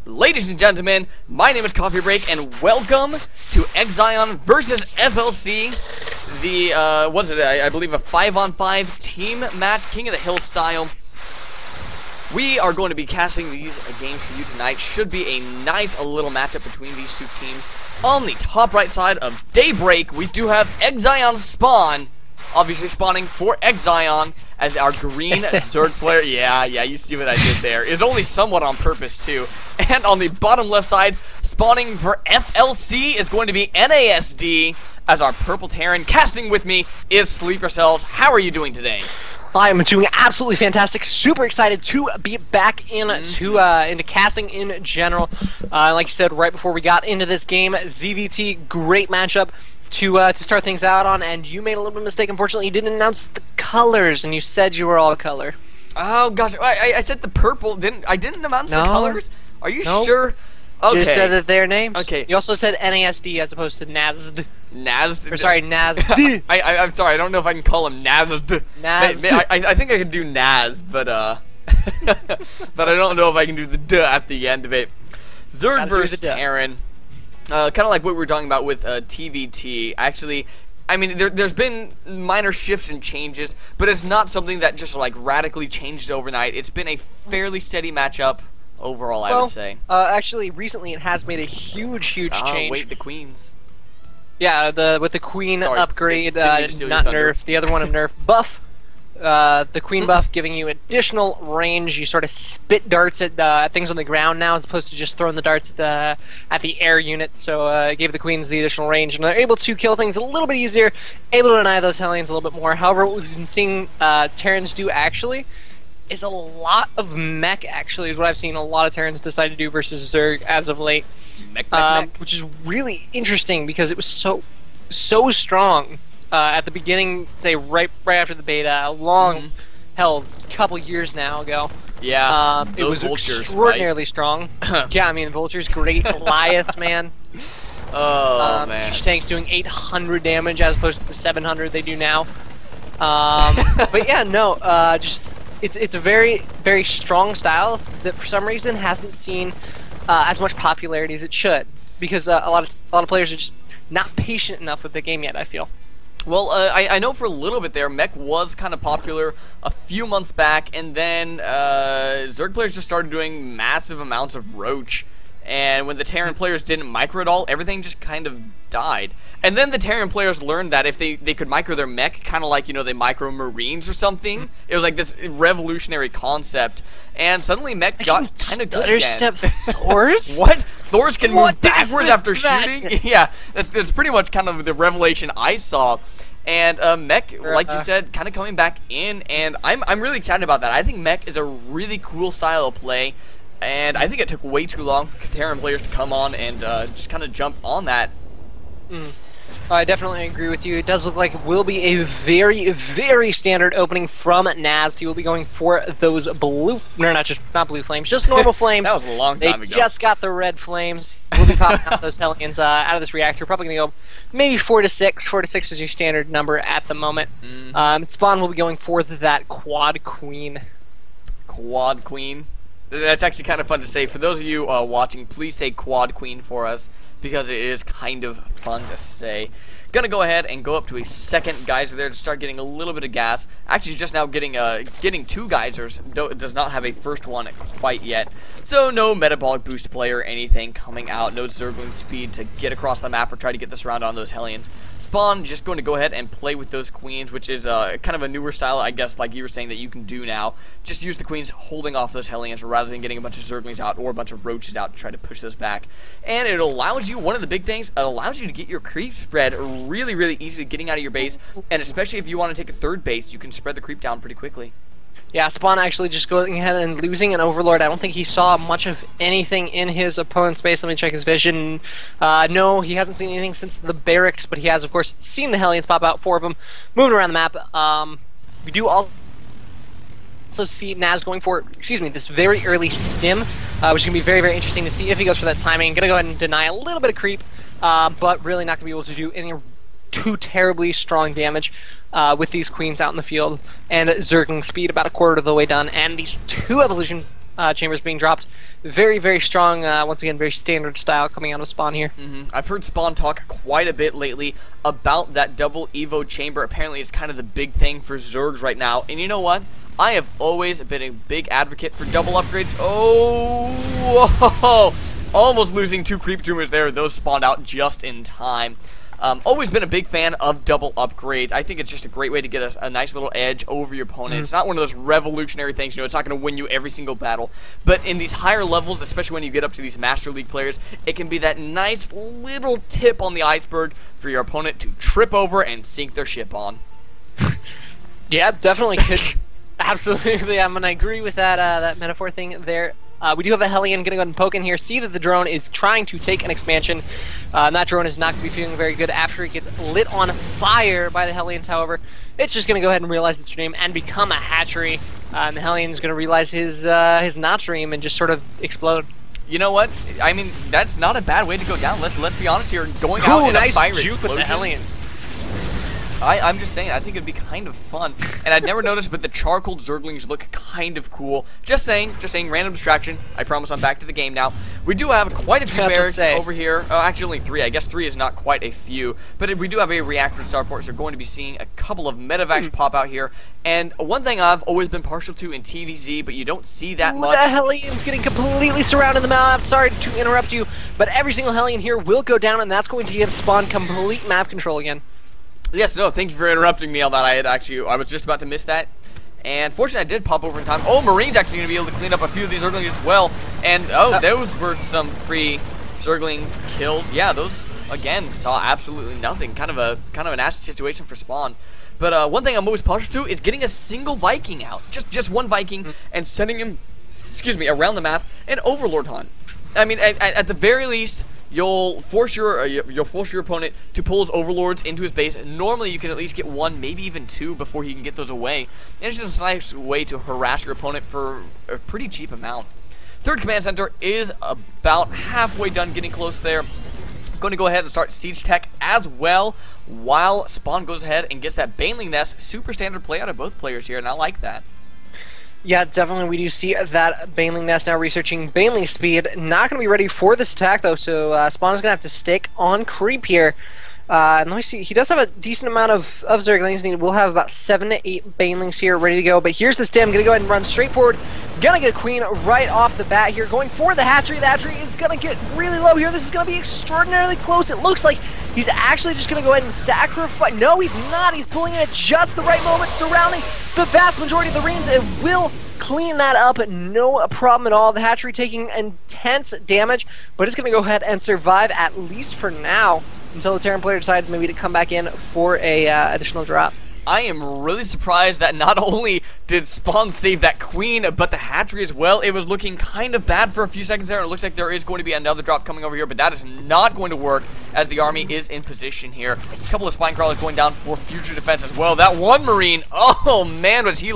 Ladies and gentlemen, my name is Coffee Break, and welcome to Exion versus fLC. The, what is it, I believe a 5-on-5 team match, King of the Hill style. We are going to be casting these games for you tonight. Should be a nice little matchup between these two teams. On the top right side of Daybreak, we do have ExionSpawn, obviously spawning for Exion as our green Zerg player. Yeah, you see what I did there. It's only somewhat on purpose, too. And on the bottom left side, spawning for fLC is going to be NASD as our purple Terran. Casting with me is Sleeper Cells. How are you doing today? I am doing absolutely fantastic. Super excited to be back into casting in general. Like you said, right before we got into this game, ZvT, great matchup to start things out on, and you made a little bit of a mistake. Unfortunately, you didn't announce the colors, and you said you were all color. Oh gosh, I said the purple. I didn't announce the colors. Are you sure? Okay. You just said that their names. Okay. You also said NASD as opposed to NASD. NASD. Or sorry, NASD. I'm sorry. I don't know if I can call him NASD. NASD. I think I can do NAS, but but I don't know if I can do the duh at the end of it. Zerg versus Terran. Kind of like what we were talking about with TVT. Actually, I mean, there's been minor shifts and changes, but it's not something that just like radically changed overnight. It's been a fairly steady matchup overall, I would say. Actually, recently it has made a huge change. Wait, the queens. Yeah, with the queen upgrade, not nerf. The other one of nerf buff. The queen buff giving you additional range. You sort of spit darts at things on the ground now, as opposed to just throwing the darts at the air units. So it gave the queens the additional range, and they're able to kill things a little bit easier, able to deny those Hellions a little bit more. However, what we've been seeing Terrans do actually is a lot of mech. Actually, is what I've seen a lot of Terrans decide to do versus Zerg as of late, mech. Which is really interesting because it was so strong. At the beginning, say right after the beta, a long, hell, couple years now ago. Yeah, it was vultures, extraordinarily strong. Yeah, I mean, Vultures, great. Goliaths, man. Oh, man. Siege tanks doing 800 damage as opposed to the 700 they do now. But yeah, no, just it's a very strong style that for some reason hasn't seen as much popularity as it should, because a lot of players are just not patient enough with the game yet, I feel. Well, I know for a little bit there, mech was kind of popular a few months back, and then Zerg players just started doing massive amounts of Roach, and when the Terran players didn't micro at all, everything just kind of died. And then the Terran players learned that if they could micro their mech, kind of like, you know, they micro Marines or something, it was like this revolutionary concept, and suddenly mech got kind of good again. Thors? What? Thors can move backwards after shooting? Yeah, that's pretty much kind of the revelation I saw. And mech, like you said, kind of coming back in, and I'm really excited about that. I think mech is a really cool style of play, and I think it took way too long for Terran players to come on and just kind of jump on that. I definitely agree with you. It does look like it will be a very standard opening from NASD. He will be going for those blue, no, not blue flames, just normal flames. That was a long time ago. They just got the red flames. We'll be popping out those Hellions out of this reactor. Probably going to go maybe 4 to 6. 4 to 6 is your standard number at the moment. Spawn will be going for that quad queen. Quad queen? That's actually kind of fun to say. For those of you watching, please say quad queen for us, because it is kind of fun to say. Gonna go ahead and go up to a second geyser there to start getting a little bit of gas. Actually, just now getting 2 geysers. Does not have a first one quite yet. So no metabolic boost play or anything coming out. No Zergling speed to get across the map or try to get this round on those Hellions. Spawn just going to go ahead and play with those queens, which is kind of a newer style, I guess, like you were saying, that you can do now. Just use the queens holding off those Hellions rather than getting a bunch of Zerglings out or a bunch of Roaches out to try to push those back. And it allows you, one of the big things, it allows you to get your creep spread really easily getting out of your base, and especially if you want to take a third base, you can spread the creep down pretty quickly. Yeah, Spawn actually just going ahead and losing an Overlord. I don't think he saw much of anything in his opponent's base. Let me check his vision. No, he hasn't seen anything since the barracks, but he has, of course, seen the Hellions pop out, 4 of them, moving around the map. We do also see Naz going for, this very early stim, which is going to be very interesting to see if he goes for that timing. Going to go ahead and deny a little bit of creep, but really not going to be able to do any too terribly strong damage with these queens out in the field, and Zergling speed about a quarter of the way done, and these 2 evolution chambers being dropped. Very, very strong, once again, very standard style coming out of Spawn here. I've heard Spawn talk quite a bit lately about that double Evo chamber. Apparently it's kind of the big thing for Zergs right now. And you know what? I have always been a big advocate for double upgrades. Oh, whoa. Almost losing 2 creep tumors there. Those spawned out just in time. Always been a big fan of double upgrades. I think it's just a great way to get a nice little edge over your opponent. It's not one of those revolutionary things, you know, it's not going to win you every single battle. But in these higher levels, especially when you get up to these Master League players, it can be that nice little tip on the iceberg for your opponent to trip over and sink their ship on. Yeah, definitely could. Absolutely, I'm going to agree with that, that metaphor thing there. We do have a Hellion going to go ahead and poke in here. See that the drone is trying to take an expansion. And that drone is not going to be feeling very good after it gets lit on fire by the Hellions, however. It's just going to go ahead and realize its dream and become a hatchery. And the Hellion is going to realize his not dream and just sort of explode. You know what? I mean, that's not a bad way to go down. Let's be honest here. Going out in a fire explosion. With the Hellions. I'm just saying, I think it'd be kind of fun. And I'd never noticed, but the charcoal Zerglings look kind of cool. Just saying, random distraction. I promise I'm back to the game now. We do have quite a few barracks over here. Oh, actually only 3. I guess 3 is not quite a few. But we do have a reactor starport, so you're going to be seeing a couple of medevacs pop out here. And one thing I've always been partial to in TVZ, but you don't see that much. The Hellions getting completely surrounded in the map. Sorry to interrupt you, but every single Hellion here will go down, and that's going to give Spawn complete map control again. Yes, no, thank you for interrupting me on that. I was just about to miss that. And fortunately, I did pop over in time. Oh, Marine's actually going to be able to clean up a few of these Zerglings as well. And, oh, those were some free Zergling killed. Yeah, those, again, saw absolutely nothing. Kind of a nasty situation for Spawn. But one thing I'm always partial to is getting a single Viking out. Just one Viking and sending him, around the map and Overlord hunt. I mean, at the very least, you'll force your opponent to pull his overlords into his base. Normally, you can at least get 1, maybe even 2 before he can get those away. And it's just a nice way to harass your opponent for a pretty cheap amount. Third command center is about halfway done, getting close there. Going to go ahead and start siege tech as well, while Spawn goes ahead and gets that Baneling Nest. Super standard play out of both players here, and I like that. Yeah, definitely we do see that Baneling Nest now researching Baneling speed. Not going to be ready for this attack, though, so Spawn is going to have to stick on creep here. And let me see, he does have a decent amount of Zerglings. We'll have about 7 to 8 Banelings here ready to go. But here's the stem, going to go ahead and run straight forward. Going to get a queen right off the bat here. Going for the hatchery. The hatchery is going to get really low here. This is going to be extraordinarily close. It looks like he's actually just going to go ahead and sacrifice. No, he's not. He's pulling in at just the right moment, surrounding the vast majority of the Marines. It will clean that up, no problem at all. The hatchery taking intense damage, but it's going to go ahead and survive, at least for now, until the Terran player decides maybe to come back in for a additional drop. I am really surprised that not only did Spawn save that queen, but the hatchery as well. It was looking kind of bad for a few seconds there, and it looks like there is going to be another drop coming over here, but that is not going to work as the army is in position here. A couple of spine crawlers going down for future defense as well. That one Marine, oh man, was he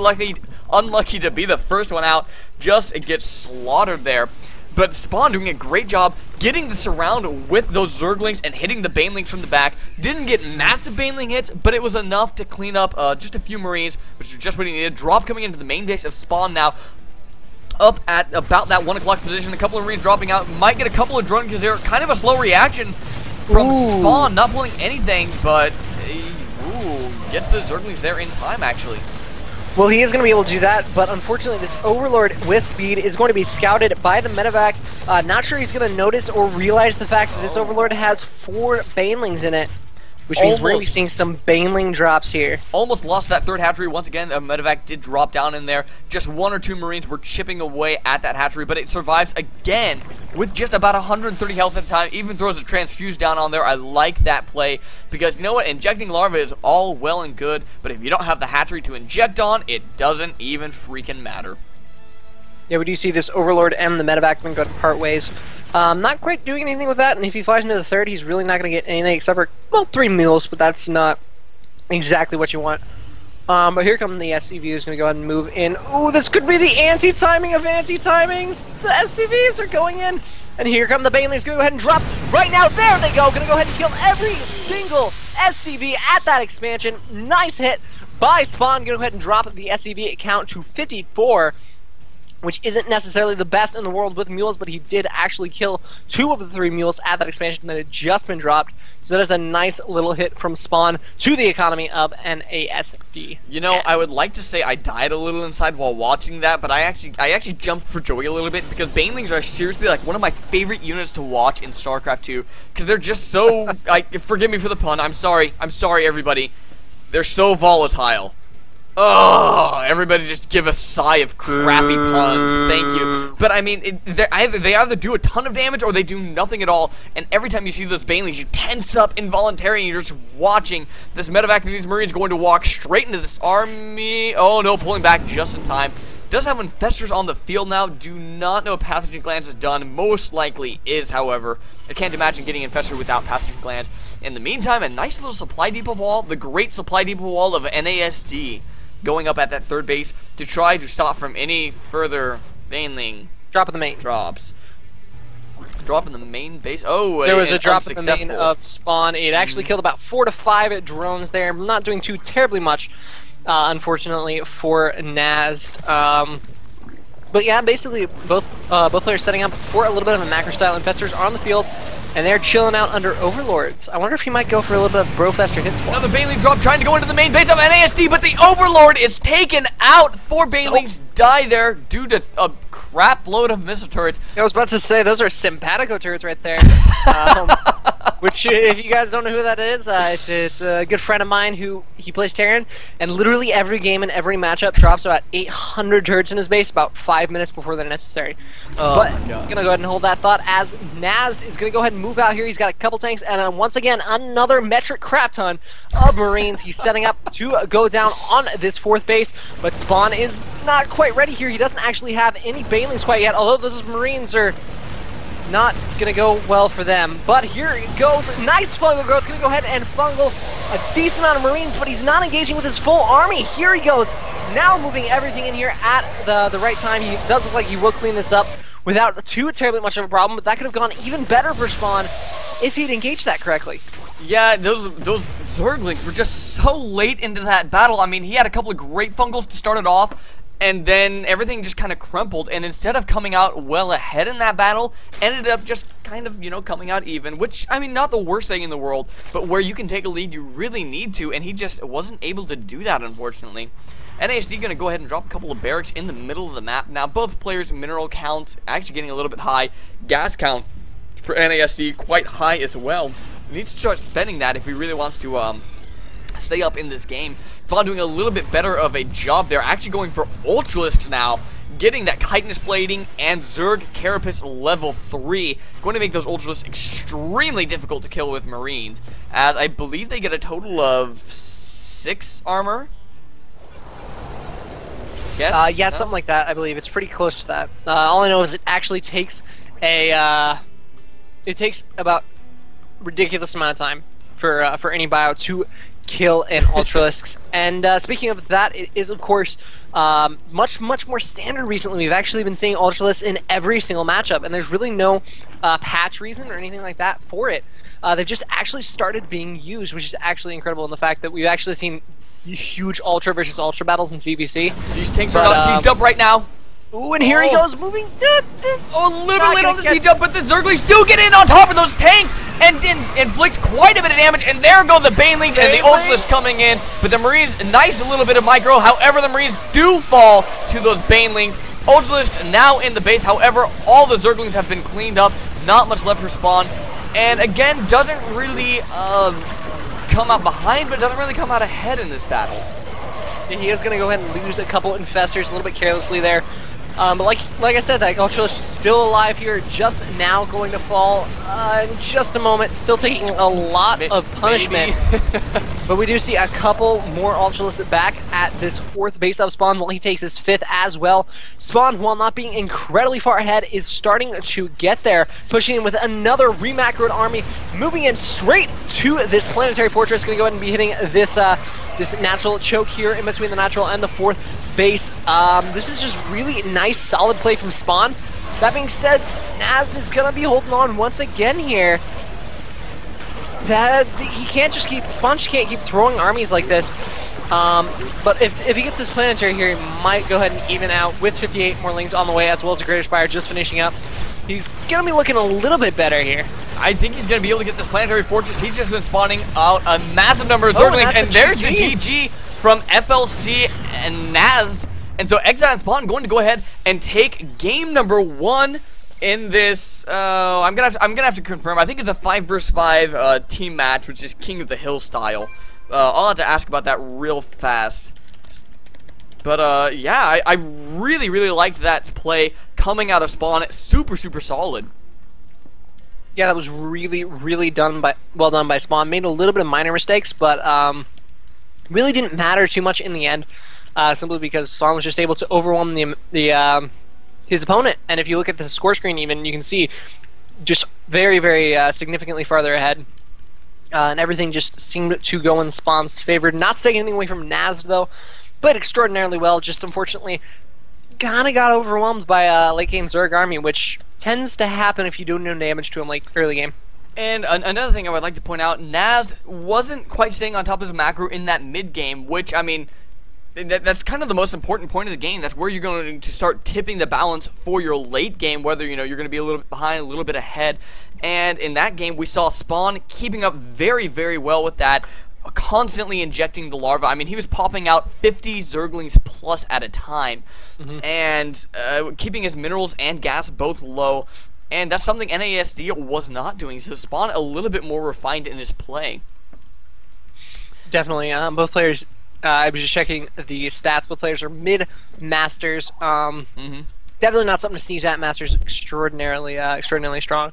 unlucky to be the first one out. Just gets slaughtered there. But Spawn doing a great job getting the surround with those Zerglings and hitting the Banelings from the back. Didn't get massive Baneling hits, but it was enough to clean up just a few Marines, which is just what he needed. Drop coming into the main base of Spawn now. Up at about that 1 o'clock position. A couple of Marines dropping out. Might get a couple of drones because they're kind of a slow reaction from Spawn. Not pulling anything, but gets the Zerglings there in time, actually. Well, he is going to be able to do that, but unfortunately this Overlord with speed is going to be scouted by the medevac. Not sure he's going to notice or realize the fact that this Overlord has 4 Banelings in it, which means we're going to be seeing some Baneling drops here. Almost lost that third hatchery. Once again, a medevac did drop down in there. Just 1 or 2 Marines were chipping away at that hatchery, but it survives again with just about 130 health at the time. Even throws a transfuse down on there. I like that play because, you know what, injecting larvae is all well and good, but if you don't have the hatchery to inject on, it doesn't even freaking matter. Yeah, we do see this Overlord and the medevac going to part ways. Not quite doing anything with that, and if he flies into the third, he's really not going to get anything except for, well, 3 mules, but that's not exactly what you want. But here come the SCV who's going to go ahead and move in. Ooh, this could be the anti-timing of anti-timings! The SCVs are going in! And here come the Banelings, going to go ahead and drop right now. There they go! Going to go ahead and kill every single SCV at that expansion. Nice hit by Spawn. Going to go ahead and drop the SCV count to 54. which isn't necessarily the best in the world with mules, but he did actually kill 2 of the 3 mules at that expansion that had just been dropped. So that is a nice little hit from Spawn to the economy of NASD. You know, I would like to say I died a little inside while watching that, but I actually jumped for joy a little bit, because Banelings are seriously like one of my favorite units to watch in StarCraft 2, because they're just so, forgive me for the pun, I'm sorry everybody, they're so volatile. Oh, everybody just give a sigh of crappy puns. Thank you. But I mean, they either do a ton of damage or they do nothing at all. And every time you see those Banelings, you tense up involuntarily and you're just watching this medevac and these Marines going to walk straight into this army. Oh no, pulling back just in time. Does have infestors on the field now. Do not know if pathogen glands is done. Most likely is, however. I can't imagine getting infested without pathogen glands. In the meantime, a nice little supply depot wall. The great supply depot wall of NASD. Going up at that 3rd base to try to stop from any further Baneling Drop in the main. drops. Drop in the main base. Oh, there was a drop in the main of Spawn. It actually killed about 4 to 5 drones there. Not doing too terribly much, unfortunately, for NASD. But yeah, basically both players setting up for a little bit of a macro style. Infestors are on the field, and they're chilling out under Overlords. I wonder if he might go for a little bit of Brofester hit spawn. Another Baneling drop trying to go into the main base of NASD, but the Overlord is taken out. 4 Banelings die there due to a crap load of missile turrets. I was about to say, those are Simpatico turrets right there. Which, if you guys don't know who that is, it's a good friend of mine who he plays Terran, and literally every game and every matchup drops about 800 turrets in his base about 5 minutes before they're necessary. Oh but my God. Gonna go ahead and hold that thought as NASD is gonna go ahead and move out here. He's got a couple tanks, and once again another metric crap ton of Marines. He's setting up to go down on this 4th base, but Spawn is not quite ready here. He doesn't actually have any Banelings quite yet, although those Marines are not gonna go well for them. But here it goes. Nice fungal growth. Gonna go ahead and fungal a decent amount of Marines, but he's not engaging with his full army. Here he goes. Now moving everything in here at the right time. He does look like he will clean this up without too terribly much of a problem, but that could have gone even better for Spawn if he'd engaged that correctly. Yeah, those Zerglings were just so late into that battle. I mean, he had a couple of great fungals to start it off, and then everything just kind of crumpled, and instead of coming out well ahead in that battle, ended up just kind of, you know, coming out even, which, I mean, not the worst thing in the world, but where you can take a lead, you really need to, and he just wasn't able to do that, unfortunately. NASD going to go ahead and drop a couple of barracks in the middle of the map. Now, both players' mineral counts actually getting a little bit high. Gas count for NASD quite high as well. He needs to start spending that if he really wants to stay up in this game. Spawn doing a little bit better of a job there, actually going for Ultralisks now, getting that chitinous plating and Zerg Carapace level 3, going to make those Ultralisks extremely difficult to kill with Marines, as I believe they get a total of 6 armor. Yes? Yeah, something like that, I believe. It's pretty close to that. All I know is it actually takes it takes about ridiculous amount of time for any bio to kill an Ultralisks. And speaking of that, it is of course much more standard recently. We've actually been seeing Ultralisks in every single matchup, and there's really no patch reason or anything like that for it. They've just actually started being used, which is actually incredible in the fact that we've actually seen huge Ultra versus Ultra battles in CVC. These tanks are not sieged up right now. Ooh, and here he goes, moving. Oh, a little bit late on the siege up, but the Zerglings do get in on top of those tanks and inflict quite a bit of damage. And there go the Banelings and the Ultralisks coming in. But the Marines, nice a little bit of micro. However, the Marines do fall to those Banelings. Ultralisks now in the base. However, all the Zerglings have been cleaned up. Not much left for Spawn. And again, doesn't really come out behind, but doesn't really come out ahead in this battle. Yeah, he is going to go ahead and lose a couple infestors a little bit carelessly there. But like I said, that Ultralisk is still alive here, just now going to fall in just a moment, still taking a lot of punishment. But we do see a couple more Ultralisks back at this 4th base of Spawn while he takes his 5th as well. Spawn, while not being incredibly far ahead, is starting to get there, pushing in with another remacroed army, moving in straight to this planetary fortress. Going to go ahead and be hitting this this natural choke here in between the natural and the 4th base. This is just really nice, solid play from Spawn. That being said, NASD is gonna be holding on once again here. That he can't just keep Spawn just can't keep throwing armies like this But if he gets this planetary here, he might go ahead and even out with 58 more lings on the way, as well as a Greater Spire just finishing up. He's going to be looking a little bit better here. I think he's going to be able to get this planetary fortress. He's just been spawning out a massive number of Zerglings, and there's the GG from fLcNasD. And so ExionSpawn going to go ahead and take game number 1 in this. I'm gonna have to confirm. I think it's a 5 vs 5 team match, which is King of the Hill style. I'll have to ask about that real fast. But yeah, I really liked that play coming out of Spawn. Super solid. Yeah, that was really well done by Spawn. Made a little bit of minor mistakes, but really didn't matter too much in the end. Simply because Spawn was just able to overwhelm his opponent. And if you look at the score screen, even you can see just very significantly farther ahead. And everything just seemed to go in Spawn's favor. Not to take anything away from Naz though. Played extraordinarily well, just unfortunately kind of got overwhelmed by a late game Zerg army, which tends to happen if you do no damage to him like early game. And another thing I would like to point out, Naz wasn't quite staying on top of his macro in that mid game, which, I mean, that's kind of the most important point of the game. That's where you're going to start tipping the balance for your late game, whether, you know, you're going to be a little bit behind, a little bit ahead. And in that game, we saw Spawn keeping up very well with that, constantly injecting the larva. I mean, he was popping out 50 Zerglings plus at a time, and keeping his minerals and gas both low. And that's something NASD was not doing. So Spawn a little bit more refined in his play. Definitely, both players. I was just checking the stats. Both players are mid-masters. Definitely not something to sneeze at. Masters extraordinarily strong.